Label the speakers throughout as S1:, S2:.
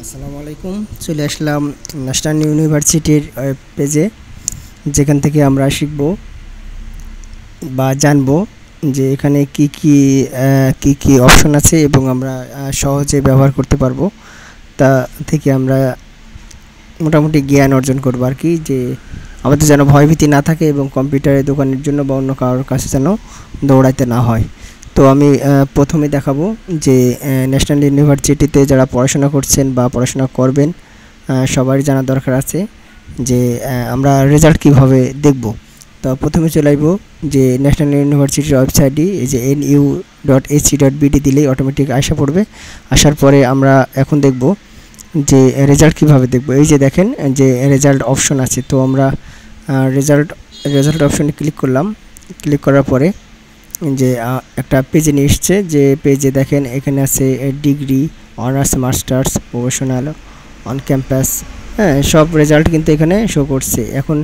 S1: আসসালামু আলাইকুম। চলে আসলাম ন্যাশনাল ইউনিভার্সিটির পেজে, যেখান থেকে আমরা শিখব বা জানব যে এখানে কি অপশন আছে এবং আমরা সহজে ব্যবহার করতে পারবো। তা থেকে আমরা মোটামুটি জ্ঞান অর্জন করব আর কি, যে আমাদের যেন ভয়ভীতি না থাকে এবং কম্পিউটারের দোকানের জন্য বা অন্য কারোর কাছে যেন দৌড়াইতে না হয়। তো আমি প্রথমে দেখাবো যে ন্যাশনাল ইউনিভার্সিটিতে যারা পড়াশোনা করছেন বা পড়াশোনা করবেন সবারই জানা দরকার আছে যে আমরা রেজাল্ট কিভাবে দেখব। তো প্রথমে চলে আসবো যে ন্যাশনাল ইউনিভার্সিটির ওয়েবসাইটটি, এই যে nu.ac.bd দিলেই অটোমেটিক আসা পড়বে। আসার পরে আমরা এখন দেখব যে রেজাল্ট কিভাবে দেখব। এই যে দেখেন যে রেজাল্ট অপশন আছে, তো আমরা রেজাল্ট অপশনে ক্লিক করলাম। ক্লিক করার পরে যে একটা পেজে নিয়ে এসছে, যে পেজে দেখেন এখানে আছে degree, honours, masters, professional, on campus, হ্যাঁ সব রেজাল্ট কিন্তু এখানে শো করছে। এখন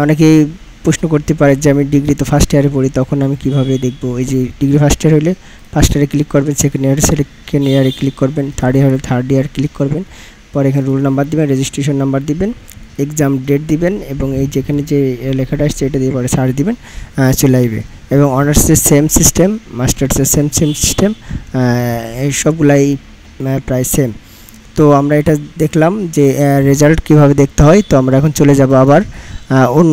S1: অনেকেই প্রশ্ন করতে পারে যে আমি ডিগ্রি তো ফার্স্ট ইয়ারে পড়ি, তখন আমি কিভাবে দেখব। এই যে ডিগ্রি ফার্স্ট ইয়ার হলে ফার্স্ট ইয়ারে ক্লিক করবেন, সেকেন্ড ইয়ারে ক্লিক করবেন, থার্ড ইয়ার হলে থার্ড ইয়ার ক্লিক করবেন। পরে এখানে রোল নাম্বার দিবেন, রেজিস্ট্রেশন নাম্বার দিবেন, এক্সাম ডেট দিবেন এবং এই যেখানে যে লেখাটা আসছে এটা দিয়ে পরে সার্চ দিবেন, চলে আসবে। এবং অনার্সের সেম সিস্টেম, মাস্টার্সের সেম সিস্টেম, এই সবগুলাই প্রায় সেম। তো আমরা এটা দেখলাম যে রেজাল্ট কিভাবে দেখতে হয়। তো আমরা এখন চলে যাব আবার অন্য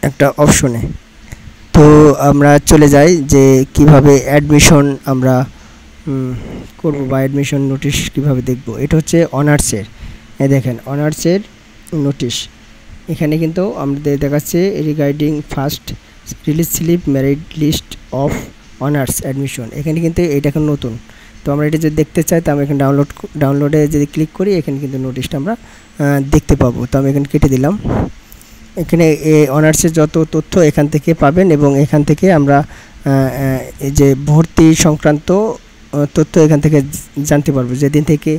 S1: একটা অপশনে। তো আমরা চলে যাই যে কিভাবে অ্যাডমিশন আমরা করব বা অ্যাডমিশন নোটিশ কিভাবে দেখব। এটা হচ্ছে অনার্সের, দেখেন অনার্সের নোটিশ। এখানে কিন্তু আমাদের দেখাচ্ছে regarding first release slip merit list of honours admission. এখানে কিন্তু এটা এখন নতুন। তো আমরা এটা যদি দেখতে চাই তো আমরা এখানে ডাউনলোডে যদি ক্লিক করি, এখানে কিন্তু নোটিশটা আমরা দেখতে পাবো। তো আমি এখানে কেটে দিলাম। এখানে অনার্সের যত তথ্য এখান থেকে পাবেন এবং এখান থেকে আমরা এই যে ভর্তি সংক্রান্ত তথ্য এখান থেকে জানতে পারবো। যেদিন থেকে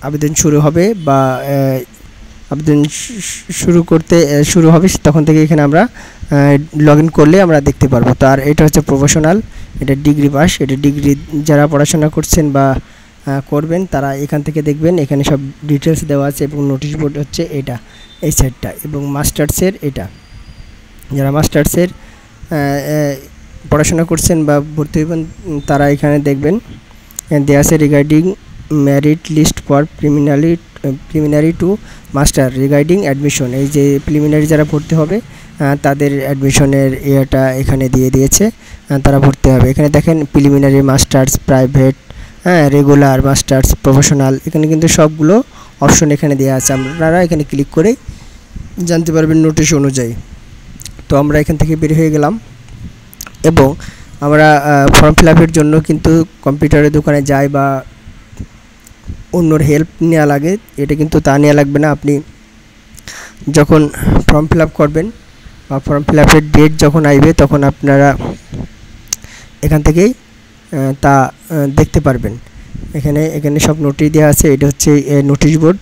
S1: আবেদন শুরু হবে বা আবেদন শুরু হবে তখন থেকে এখানে আমরা লগ ইন করলে আমরা দেখতে পারবো। তো আর এটা হচ্ছে প্রফেশনাল, এটা ডিগ্রি পাস, এটা ডিগ্রি যারা পড়াশোনা করছেন বা করবেন তারা এখান থেকে দেখবেন। এখানে সব ডিটেলস দেওয়া আছে এবং নোটিশ বোর্ড হচ্ছে এটা, এই সাইডটা। এবং মাস্টার্সের এটা, যারা মাস্টার্সের পড়াশোনা করছেন বা ভর্তি হবেন তারা এখানে দেখবেন দেওয়া আছে regarding merit list for preliminary to master regarding admission. এই যে প্রিলিমিনারি যারা ভর্তি হবে তাদের অ্যাডমিশনের ইয়েটা এখানে দিয়ে দিয়েছে, তারা ভর্তি হবে। এখানে দেখেন preliminary, masters, private, regular, masters, professional, এখানে কিন্তু সবগুলো অপশন এখানে দেওয়া আছে। আপনারা এখানে ক্লিক করে জানতে পারবেন নোটিশ অনুযায়ী। তো আমরা এখান থেকে বের হয়ে গেলাম এবং আমরা ফর্ম ফিল আপের জন্য কিন্তু কম্পিউটারের দোকানে যাই বা অন্যর হেল্প নেওয়া লাগে, এটা কিন্তু তা নেওয়া লাগবে না। আপনি যখন ফর্ম ফিল আপ করবেন বা ফর্ম ফিল আপের ডেট যখন আসবে তখন আপনারা এখান থেকেই তা দেখতে পারবেন। এখানে সব নোটিশ দেওয়া আছে। এটা হচ্ছে নোটিশ বোর্ড।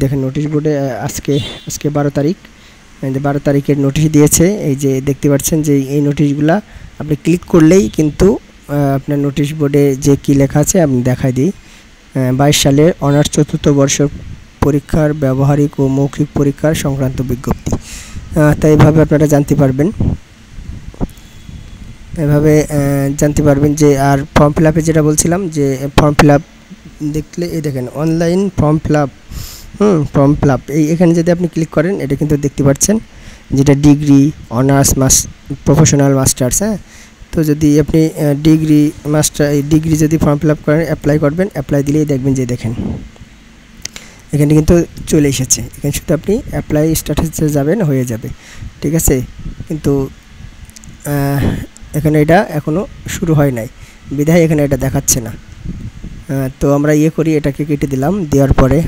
S1: দেখেন নোটিশ বোর্ডে আজকে 12 তারিখ, 12 তারিখের নোটিশ দিয়েছে। এই যে দেখতে পাচ্ছেন যে এই নোটিশগুলা আপনি ক্লিক করলেই কিন্তু আপনার নোটিশ বোর্ডে যে কী লেখা আছে আমি দেখাই দিই। 22 সালের অনার্স চতুর্থ বর্ষ পরীক্ষার ব্যবহারিক ও মৌখিক পরীক্ষার সংক্রান্ত বিজ্ঞপ্তি। তাই এভাবে আপনারা জানতে পারবেন, এভাবে জানতে পারবেন যে। আর ফর্ম ফিল আপে যেটা বলছিলাম যে ফর্ম ফিল আপ দেখলে এই দেখেন অনলাইন ফর্ম ফিল আপ এখানে যদি আপনি ক্লিক করেন এটা কিন্তু দেখতে পাচ্ছেন যেটা ডিগ্রি, অনার্স, প্রফেশনাল, মাস্টার্স। তো যদি আপনি ডিগ্রি যদি ফর্ম ফিল আপ করেন, অ্যাপ্লাই করবেন, অ্যাপ্লাই দিলেই দেখবেন যে দেখেন এখানে কিন্তু চলে এসেছে। এখানে শুধু আপনি অ্যাপ্লাই স্ট্যাটাসে যাবেন, হয়ে যাবে, ঠিক আছে। কিন্তু এখানে এটা এখনও শুরু হয় নাই বিধায় এখানে এটা দেখাচ্ছে না। তো আমরা করি, এটাকে কেটে দিলাম। দেওয়ার পরে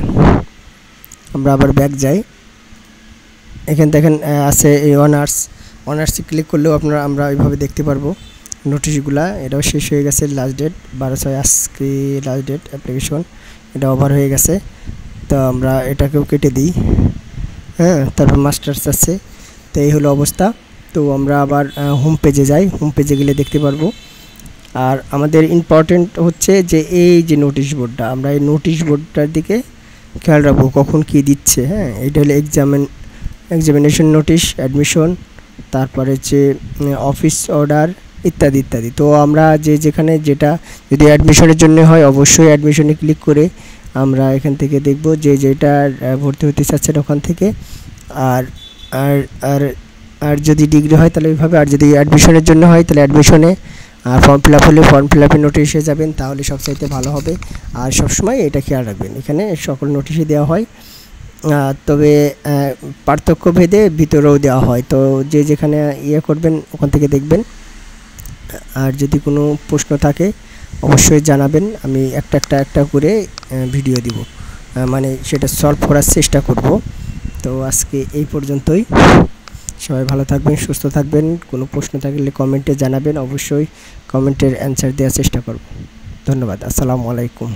S1: আমরা আবার ব্যাক যাই। এখানে দেখেন আছে এই অনার্সে ক্লিক করলেও আমরা এইভাবে দেখতে পারবো নোটিশগুলা। এটাও শেষ হয়ে গেছে, লাস্ট ডেট 12/6 আজকে লাস্ট ডেট অ্যাপ্লিকেশন, এটা ওভার হয়ে গেছে। তো আমরা এটাকেও কেটে দিই। তারপর মাস্টার্স আছে। তো এই হলো অবস্থা। তো আমরা আবার হোম পেজে যাই। হোম পেজে গেলে দেখতে পারবো আর আমাদের ইম্পর্টেন্ট হচ্ছে যে এই যে নোটিশ বোর্ডটা, আমরা এই নোটিশ বোর্ডটার দিকে খেয়াল রাখবো কখন কি দিচ্ছে। হ্যাঁ, এটা হলো এক্সামিনেশন নোটিশ, অ্যাডমিশন, তারপরে হচ্ছে অফিস অর্ডার ইত্যাদি ইত্যাদি। তো আমরা যেখানে যেটা যদি অ্যাডমিশনের জন্য হয় অবশ্যই অ্যাডমিশনে ক্লিক করে আমরা এখান থেকে দেখব যে যেটা ভর্তি হতে চাচ্ছেন ওখান থেকে। আর আর আর আর যদি ডিগ্রি হয় তাহলে এইভাবে, আর যদি অ্যাডমিশনের জন্য হয় তাহলে অ্যাডমিশনে, আর ফর্ম ফিল আপ হলে ফর্ম ফিল আপের নোটিশে যাবেন, তাহলে সবচাইতে ভালো হবে। আর সবসময় এটা খেয়াল রাখবেন, এখানে সকল নোটিশই দেওয়া হয়, তবে পার্থক্য ভেদে ভিতরেও দেওয়া হয়। তো যেখানে করবেন ওখান থেকে দেখবেন। আর যদি কোনো প্রশ্ন থাকে অবশ্যই জানাবেন, আমি একটা করে ভিডিও দিব, মানে সেটা সলভ করার চেষ্টা করব। তো আজকে এই পর্যন্তই। সবাই ভালো থাকবেন, সুস্থ থাকবেন। কোনো প্রশ্ন থাকলে কমেন্টে জানাবেন, অবশ্যই কমেন্টের অ্যান্সার দেওয়ার চেষ্টা করব। ধন্যবাদ। আসসালামু আলাইকুম।